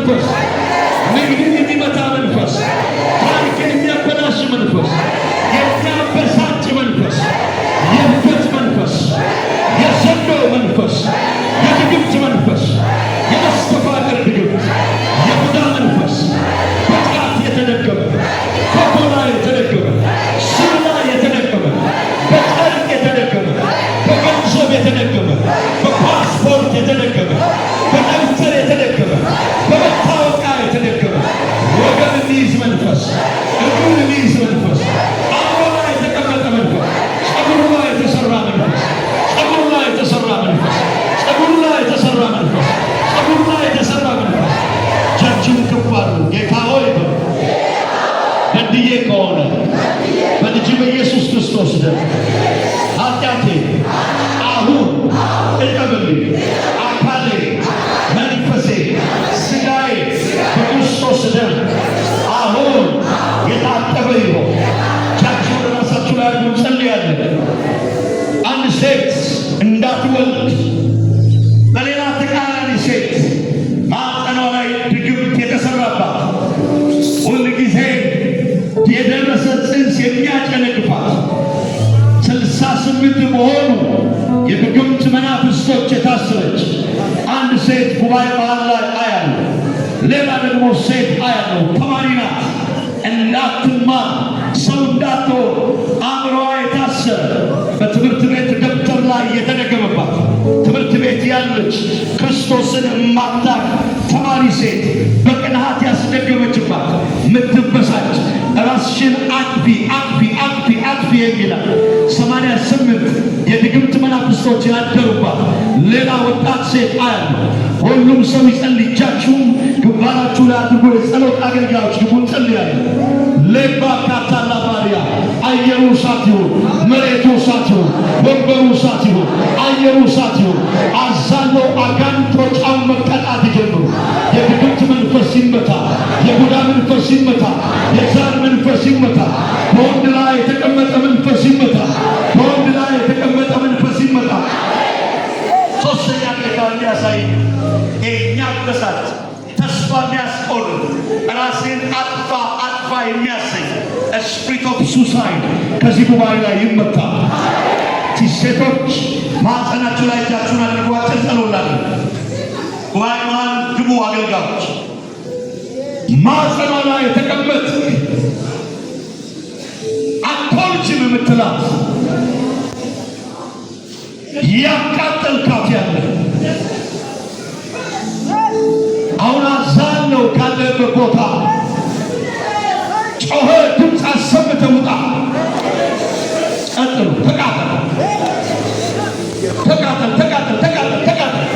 መንፈስ፣ ንግድን የሚመታ መንፈስ፣ ታሪክን የሚያበላሽ መንፈስ፣ የሚያበሳጭ መንፈስ፣ የእብደት መንፈስ፣ የዘንዶ መንፈስ፣ የድግምት መንፈስ፣ የመስተፋቅር ድግምት፣ የቡዳ መንፈስ በጫት የተደገመ ፎቶ ላይ የተደገመ ስም ላይ የተደገመ በጨርቅ የተደገመ በገንዘብ የተደገመ በፓስፖርት የተደገመ በደብተር የተደገመ በመታወቂያ የተደገመ ወገን የሚይዝ መንፈስ፣ እግሩን የሚይዝ መንፈስ፣ አእምሮ ላይ የተቀመጠ መንፈስ፣ ጸጉሩ ላይ የተሰራ መንፈስ፣ ጸጉሩ ላይ የተሰራ መንፈስ፣ ጸጉሩ ላይ የተሰራ መንፈስ፣ ጸጉሩ ላይ የተሰራ መንፈስ እጃችሁን ከፍ አድርጉ። ጌታ ሆይ በድዬ ከሆነ በልጅ በኢየሱስ ክርስቶስ ደም ኃጢአቴ አሁን እቀበልኝ። አካሌ፣ መንፈሴ፣ ሥጋዬ በክርስቶስ ደም አሁን የታጠበ ይሁን። እጃችሁን ራሳችሁ ላይ አድርጉ። እንጸልያለን። አንድ ሴት እንዳትወልድ በሌላ ተቃራኒ ሴት ማኅፀኗ ላይ ድግምት የተሰራባት ሁል ጊዜ የደረሰ ጽንስ የሚያጨነግፋት 68 በሆኑ የድግምት መናፍስቶች የታሰረች አንድ ሴት ጉባኤ መሃል ላይ አያለሁ። ሌላ ደግሞ ሴት አያለሁ። ተማሪ ናት። እንዳትማር ሰው እንዳትሆን አእምሮዋ የታሰረ በትምህርት ቤት ደብተር ላይ የተደገመባት ትምህርት ቤት ያለች ክርስቶስን ማታቅ ተማሪ ሴት በቅንሃት ያስደገመችባት ምትበሳጭ ራስሽን አጥፊ አጥፊ አጥፊ አጥፊ የሚላል 88 የድግምት መናፍስቶች ያደሩባት ሌላ ወጣት ሴት አያለሁ። ሁሉም ሰው ይጸልይ። እጃችሁን ግንባራችሁ ላይ አድርጎ የጸሎት አገልጋዮች ግቡ፣ እንጸልያለን። ሌባ ካታላ ባሪያ አየሩ እሳት ይሁን፣ መሬቱ እሳት ይሁን፣ ወንበሩ እሳት ይሁን፣ አየሩ እሳት ይሁን። አዛለው አጋንንቶች አሁን መቀጣት ይጀምሩ። የድግምት መንፈስ ይመታ፣ የቡዳ መንፈስ ይመታ፣ የዛር መንፈስ ይመታ፣ በወንድ ላይ የተቀመጠ መንፈስ ይመታ፣ በወንድ ላይ የተቀመጠ መንፈስ ይመታ። ሶስተኛ ጌታ እንዲያሳይ እኛ በሳት ተስፋ የሚያስቆርጥ ራሴን አጥፋ አጥፋ የሚያሰኝ ስፒሪት ኦፍ ሱሳይድ ከዚህ ጉባኤ ላይ ይመታ። ሴቶች ማኅፀናችሁ ላይ እጃችሁን አድርጉ። ጸሎላችሁ ጉባኤ መሃል ግቡ። አገልጋዮች ማኅፀኗ ላይ የተቀመጥ አትወልጅም የምትላት ያቃጠልካት ያለ አሁን አዛለው ካለበት ቦታ ጮኸ ድምፅ አሰምተህ ውጣ። ቀጥሉ። ተቃጠል ተቃጠል ተቃጠል ተቃጠል ተቃጠል።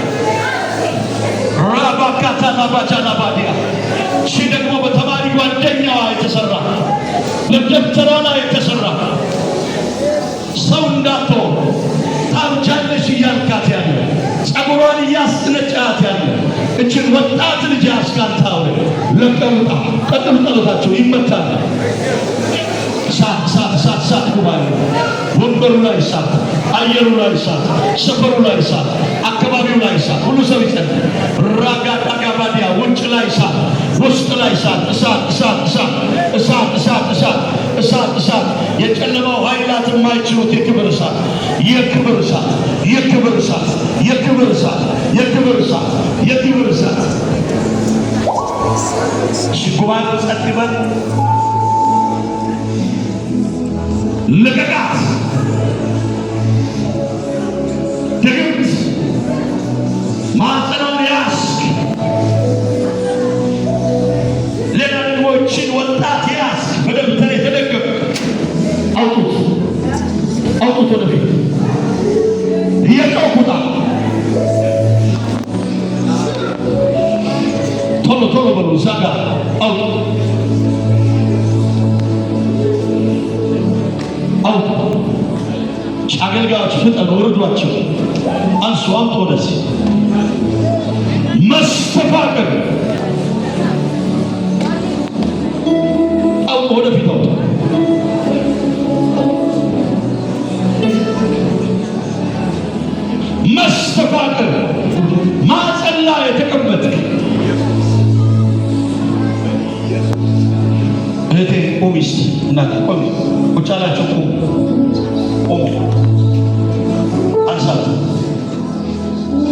ራባካታና ባቻና ባዲያ ሺ ደግሞ በተማሪ ጓደኛዋ የተሰራ ለደብተሯ ላይ የተሰራ ሰው እንዳትሆን ታውጃለሽ እያልካት ያለ ጸጉሯን እያስነጫት ያለ እችን ወጣት ልጅ አስካንታው ለቀውጣ ቀጥሉ። ጸሎታቸው ይመታል። ሳት ሳት ሳት ሳት ጉባኤ ወንበሩ ላይ ሳት፣ አየሩ ላይ ሳት፣ ሰፈሩ ላይ ሳት፣ አካባቢው ላይ ሳት። ሁሉ ሰው ይጸልይ። ራጋ ዳጋባዲያ ውጭ ላይ ሳት፣ ውስጥ ላይ ሳት። እሳት እሳት እሳት እሳት እሳት እሳት እሳት እሳት። የጨለማው ኃይላት የማይችሉት የክብር እሳት፣ የክብር እሳት፣ የክብር እሳት፣ የክብር እሳት፣ የክብር እሳት፣ የክብር እሳት። ጉባኤ ጸጥበል ልቀቃት። ድግምት ማኅፀኗን ያዝክ። ሌላ ደግሞ ይህችን ወጣት ያዝክ። በደብተር የተደገመ አውጡት፣ አውጡት ወደፊት እየጮኩታ ቶሎ ቶሎ በሉ። እዛ ጋር አውጡት፣ አውጡት። አገልጋዮች ፍጠኑ፣ ወርዷቸው፣ አንሱ፣ አምጡ ወደዚህ። መስተፋቅር አውጡ፣ ወደፊት አውጡ። መስተፋቅር ማኅፀን ላይ የተቀመጥክ እህቴ ቁሚ እስቲ እናቴ ቁሚ። ቁጭ አላችሁ ቁሙ። ቁሙ። አንሳት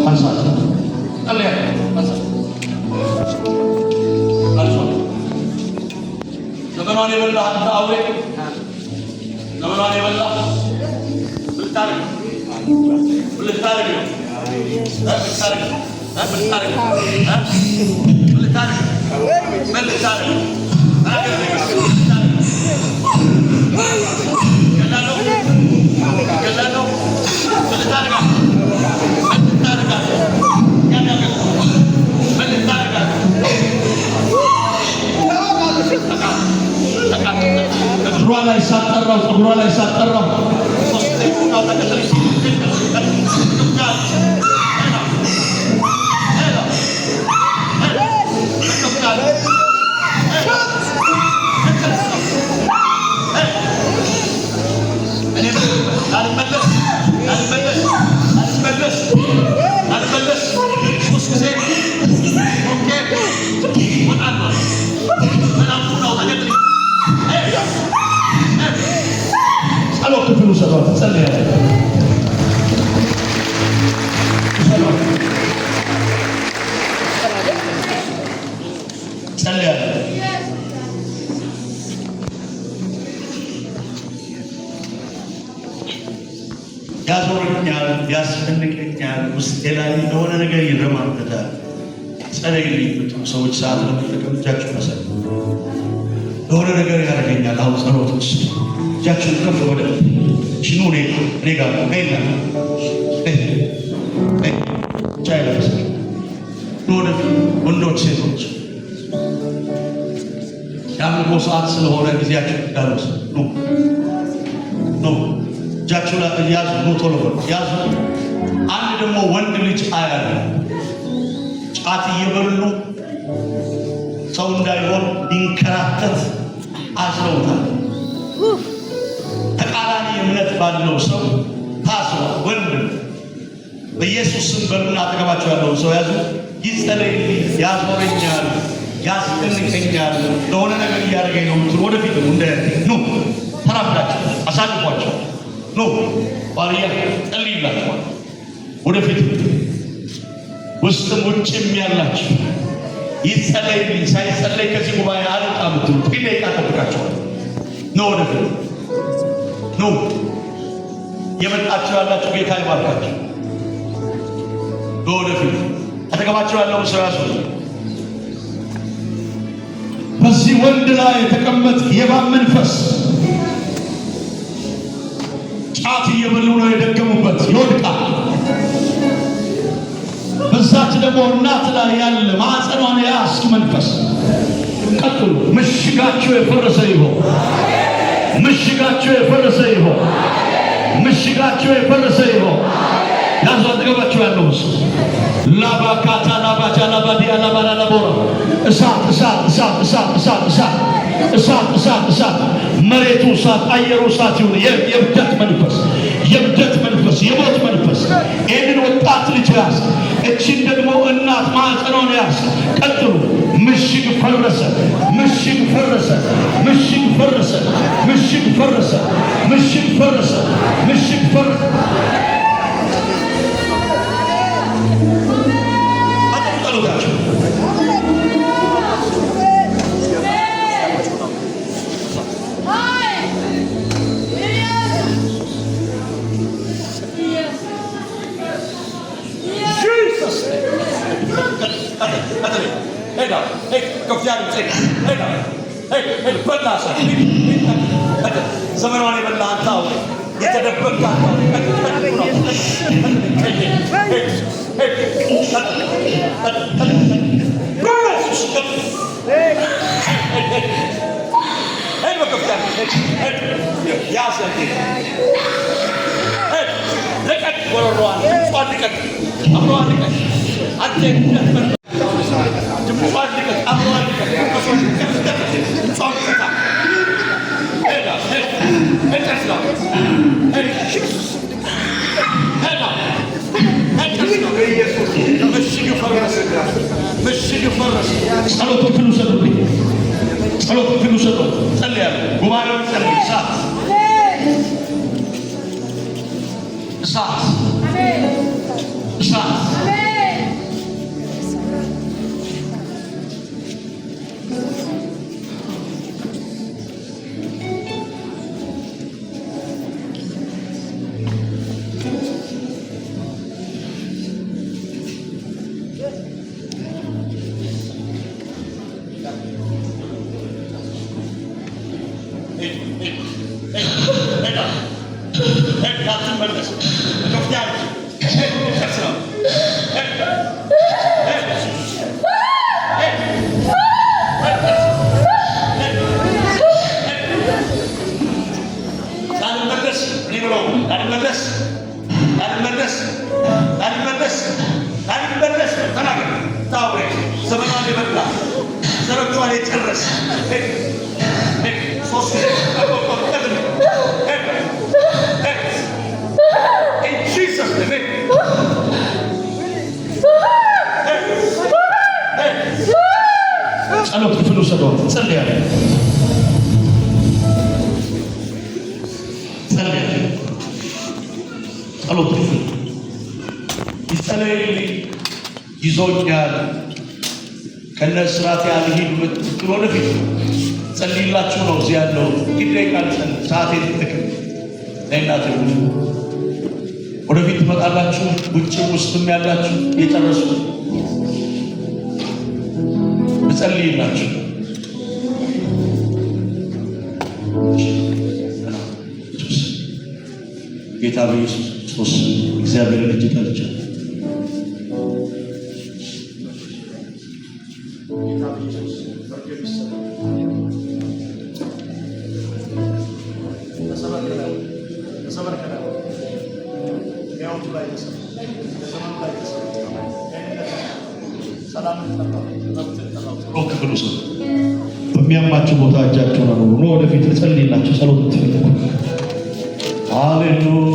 አንሳት አለያ አንሳት አንሳት ዘመኗን የበላ አንተ አውሬ ዘመኗን የበላ ብልታረግ ብልታረግ ብልታረግ ብልታረግ ብልታረግ ብልታረግ ፀጉሯ ላይ ሳጠራው ፀጉሯ ላይ ሳጠራው ጸሎት ክፍሉ ሰጥቷት ጸልያለሁ። ጸልያለሁ። ያዞረኛል፣ ያስጨንቀኛል፣ ውስጤ ላይ የሆነ ነገር ይረማመዳል። ጸልይልኝ የምትሉ ሰዎች ሰዓት ለመጠቀም እጃችሁ መሰል የሆነ ነገር ያደርገኛል። አሁን ጸሎት ውስጥ እጃችሁን ከፍ ወደ ሽኑ እኔ ጋር ከይና ቻይ ለብሰ ወደ ወንዶች ሴቶች የአምልኮ ሰዓት ስለሆነ ጊዜያችሁ ዳሉስ ኑ እጃችሁ ላይ ያዙ። ኑ ቶሎ ያዙ። አንድ ደግሞ ወንድ ልጅ አያለ ጫት እየበሉ ሰው እንዳይሆን ሊንከራተት አስረውታል። ተቃራኒ እምነት ባለው ሰው ታስሯል። ወንድ በኢየሱስ ስም በሉና አጠገባቸው ያለውን ሰው ያዙ። ይጸለይልኝ፣ ያዞረኛል፣ ያስጨንቀኛል፣ ለሆነ ነገር እያደረገኝ ነው የምትሉ ወደፊት ነው ኑ ተራፍዳችሁ አሳልፏቸው ኑ ባልያ ጸልይላችኋል። ወደፊት ውስጥም ውጭም ያላችሁ ይጸለይልኝ፣ ሳይጸለይ ከዚህ ጉባኤ አልወጣ የምትሉ ጥቂት ደቂቃ ጠብቃችኋል። ኑ ወደፊት ኑ። የመጣችሁ ያላችሁ ጌታ ይባርካችሁ። ኑ ወደፊት አጠገባችሁ ያለውን ሰው ያዙ። በዚህ ወንድ ላይ የተቀመጠ የእባብ መንፈስ ጫት እየበሉ ነው የደገሙበት ይወድቃል። በዛች ደግሞ እናት ላይ ያለ ማዕፀኗን የያዝክ መንፈስ ቀጥሉ። ምሽጋችሁ የፈረሰ ይሆን፣ ምሽጋችሁ የፈረሰ ይሆን፣ ምሽጋችሁ የፈረሰ ይሆን። ያዙ አጠገባችሁ ያለው እሱ ላባካታ ላባጃ ላባዲያ ላባላ ላቦራ እሳት እሳት እሳት እሳት እሳት እሳት እሳት እሳት እሳት መሬቱ እሳት፣ አየሩ እሳት ይሁን። የብደት መንፈስ፣ የብደት መንፈስ፣ የሞት መንፈስ ይህንን ወጣት ልጅ ያዝ። እቺን ደግሞ እናት ማዕፀኗን ያዝ። ቀጥሉ። ምሽግ ፈረሰ፣ ምሽግ ፈረሰ፣ ምሽግ ፈረሰ፣ ምሽግ ፈረሰ፣ ምሽግ ፈረሰ፣ ምሽግ ፈረሰ። አጠቃሉታችሁ ዘመኗን የበላ አንተ አውሬ የተደበቀ ምሽግ ፈረሰ። ጸሎት ክፍሉ ሰጡልኝ፣ ጸሎት ክፍሉ ሰጡ። ጸልያለሁ። ጉባኤውን ጸልይ። እሳት እሳት እሳት ጸሎት ክፍል ውሰደው። ጸልያለሁ ጸልያለሁ። ጸሎት ክፍል ይጸለይልኝ ይዞኛል ከነ ስራት ያልሂድ ምትል ወደፊት ጸልይላችሁ ነው እዚህ ያለው ይደቃል። ሰዓቴን ትክክል ለእናንተ ወደፊት ትመጣላችሁ። ውጭ ውስጥም ያላችሁ የጨረሱ ጸልይላችሁ ጌታ በኢየሱስ ክርስቶስ እግዚአብሔር ልጅ ታልቻ በሚያማችሁ ቦታ እጃችሁን አኑሩ። ነው ወደፊት ጸልይላችሁ ጸሎት ትፈልጉ። ሃሌሉያ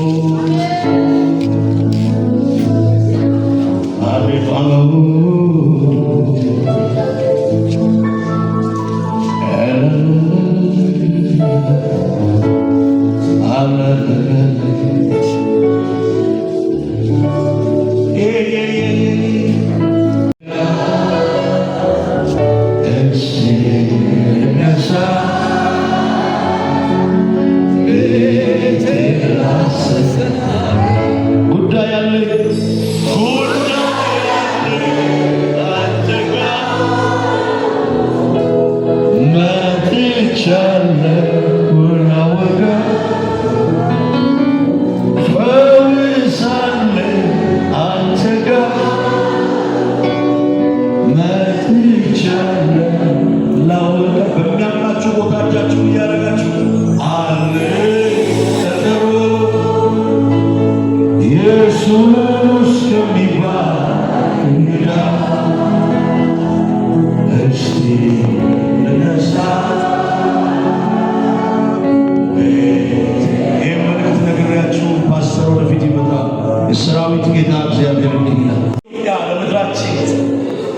የሰራዊት ጌታ እግዚአብሔር ይላል። ያ ለምድራችን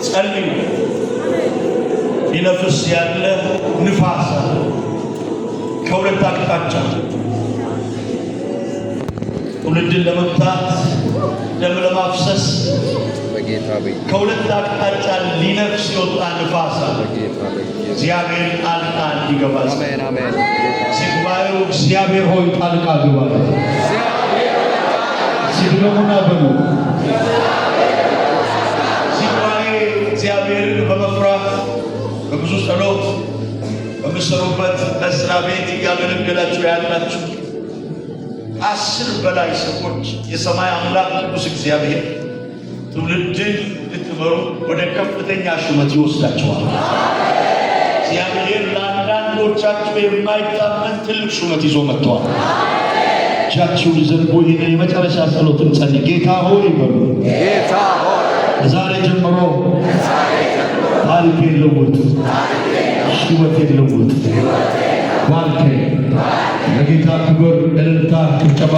ጸልዩ። ሊነፍስ ያለ ንፋስ ከሁለት አቅጣጫ ትውልድን ለመምታት ደም ለማፍሰስ ከሁለት አቅጣጫ ሊነፍስ የወጣ ንፋስ እግዚአብሔር ጣልቃ እንዲገባ ሲጉባኤው እግዚአብሔር ሆይ ጣልቃ ግባ ሲድረሙና በሉ ሲጉባኤ እግዚአብሔርን በመፍራት በብዙ ጸሎት በምሰሩበት በስራ ቤት እያገለገላችሁ ያላችሁ 10 በላይ ሰዎች የሰማይ አምላክ ቅዱስ እግዚአብሔር ትውልድን ልትመሩ ወደ ከፍተኛ ሹመት ይወስዳችኋል። እግዚአብሔር ለአንዳንዶቻችሁ የማይታመን ትልቅ ሹመት ይዞ መጥቷል። እጃችሁን ዘርጉ። ይህን የመጨረሻ ጸሎትን ጸልይ። ጌታ ሆይ በሉ። ጌታ ሆይ ዛሬ ጀምሮ ታሪኬን ለውጥ፣ ሕይወቴን ለውጥ። ባርከኝ። ለጌታ ክብር፣ እልልታ፣ ጭብጨባ